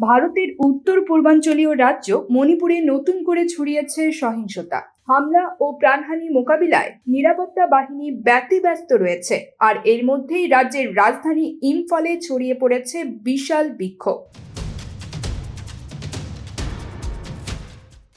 ভারতের উত্তর পূর্বাঞ্চলীয় রাজ্য মণিপুরে নতুন করে ছড়িয়েছে সহিংসতা। হামলা ও প্রাণহানি মোকাবিলায় নিরাপত্তা বাহিনী ব্যতিব্যস্ত রয়েছে, আর এর মধ্যেই রাজ্যের রাজধানী ইম্ফলে ছড়িয়ে পড়েছে বিশাল বিক্ষোভ।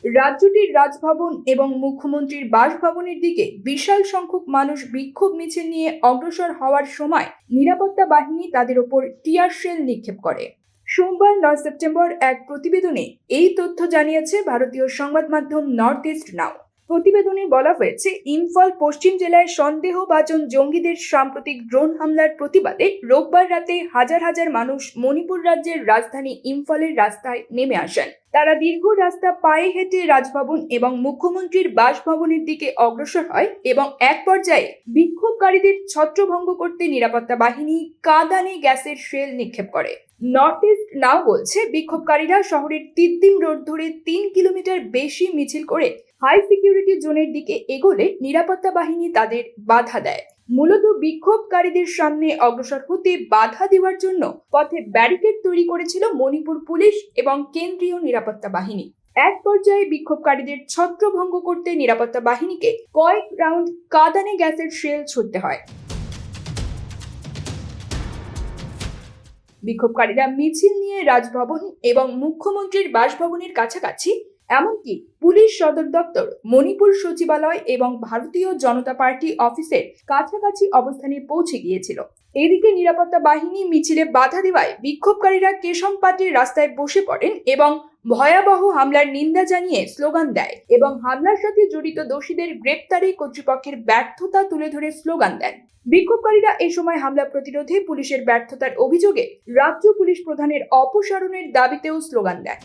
রাজ্যটির রাজভবন এবং মুখ্যমন্ত্রীর বাসভবনের দিকে বিশাল সংখ্যক মানুষ বিক্ষোভ মিছিল নিয়ে অগ্রসর হওয়ার সময় নিরাপত্তা বাহিনী তাদের ওপর টিয়ার শেল নিক্ষেপ করে। সোমবার 9 সেপ্টেম্বর এক প্রতিবেদনে এই তথ্য জানিয়েছে ভারতীয় সংবাদ মাধ্যম নর্থ ইস্ট নাও। প্রতিবেদনে বলা হয়েছে, ইম্ফল পশ্চিম জেলায় সন্দেহভাজন জঙ্গিদের সাম্প্রতিক ড্রোন হামলার প্রতিবাদে রোববার রাতে হাজার হাজার মানুষ মণিপুর রাজ্যের রাজধানী ইম্ফলের রাস্তায় নেমে আসেন। তারা দীর্ঘ রাস্তা পায়ে হেঁটে রাজভবন এবং মুখ্যমন্ত্রীর বাসভবনের দিকে অগ্রসর হয় এবং এক পর্যায়ে বিক্ষোভকারীদের ছত্রভঙ্গ করতে নিরাপত্তা বাহিনী কাঁদানে গ্যাসের শেল নিক্ষেপ করে। নর্থ ইস্ট নাও বলছে, বিক্ষোভকারীরা শহরের তিদ্দিম রোড ধরে 3 কিলোমিটার বেশি মিছিল করে হাই সিকিউরিটি জোনের দিকে এগোলে নিরাপত্তা বাহিনী তাদের বাধা দেয়। মূলত বিক্ষোভকারীদের সামনে অগ্রসর হতে বাধা দেওয়ার জন্য পথে ব্যারিকেড তৈরি করেছিল মণিপুর পুলিশ এবং কেন্দ্রীয় নিরাপত্তা বাহিনী। এক পর্যায়ে বিক্ষোভকারীদের ছত্রভঙ্গ করতে নিরাপত্তা বাহিনীকে কয়েক রাউন্ড কাঁদানে গ্যাসের শেল ছুড়তে হয়। বিক্ষোভকারীরা মিছিল নিয়ে রাজভবন এবং মুখ্যমন্ত্রীর বাসভবনের কাছাকাছি, এমনকি পুলিশ সদর দপ্তর, মণিপুর সচিবালয় এবং ভারতীয় জনতা পার্টি অফিসের কাছাকাছি অবস্থানে পৌঁছে গিয়েছিল। এদিকে নিরাপত্তা বাহিনী মিছিলে বাধা দেওয়ায় বিক্ষোভকারীরা কেশমপাটির রাস্তায় বসে পড়েন এবং ভয়াবহ হামলার নিন্দা জানিয়ে স্লোগান দেয় এবং হামলার সাথে জড়িত দোষীদের গ্রেপ্তারে কর্তৃপক্ষের ব্যর্থতা তুলে ধরে স্লোগান দেন। বিক্ষোভকারীরা এ সময় হামলা প্রতিরোধে পুলিশের ব্যর্থতার অভিযোগে রাজ্য পুলিশ প্রধানের অপসারণের দাবিতেও স্লোগান দেয়।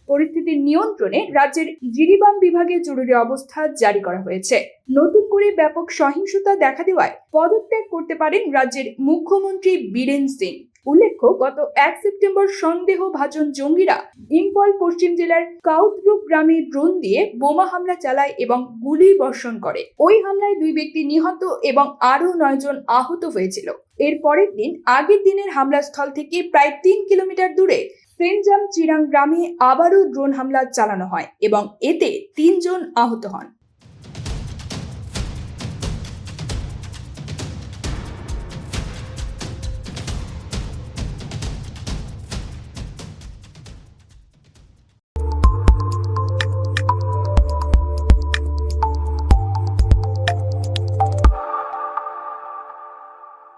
পরিস্থিতির নিয়ন্ত্রণে রাজ্যের জিরিবাম বিভাগে জরুরি অবস্থা জারি করা হয়েছে। নতুন করে ব্যাপক সহিংসতা দেখা দেওয়ায় পদত্যাগ করতে পারেন রাজ্যের মুখ্যমন্ত্রী বীরেন সিং। উল্লেখ্য, গত 1 সেপ্টেম্বর সন্দেহভাজন জঙ্গিরা ইম্ফল পশ্চিম জেলার কাউতরুপ গ্রামে ড্রোন দিয়ে বোমা হামলা চালায় এবং গুলি বর্ষণ করে। ওই হামলায় 2 ব্যক্তি নিহত এবং আরও 9 জন আহত হয়েছিল। এর পরের দিন আগের দিনের হামলাস্থল থেকে প্রায় 3 কিলোমিটার দূরে সেনজাম চিরাং গ্রামে আবারও ড্রোন হামলা চালানো হয় এবং এতে 3 জন আহত হন।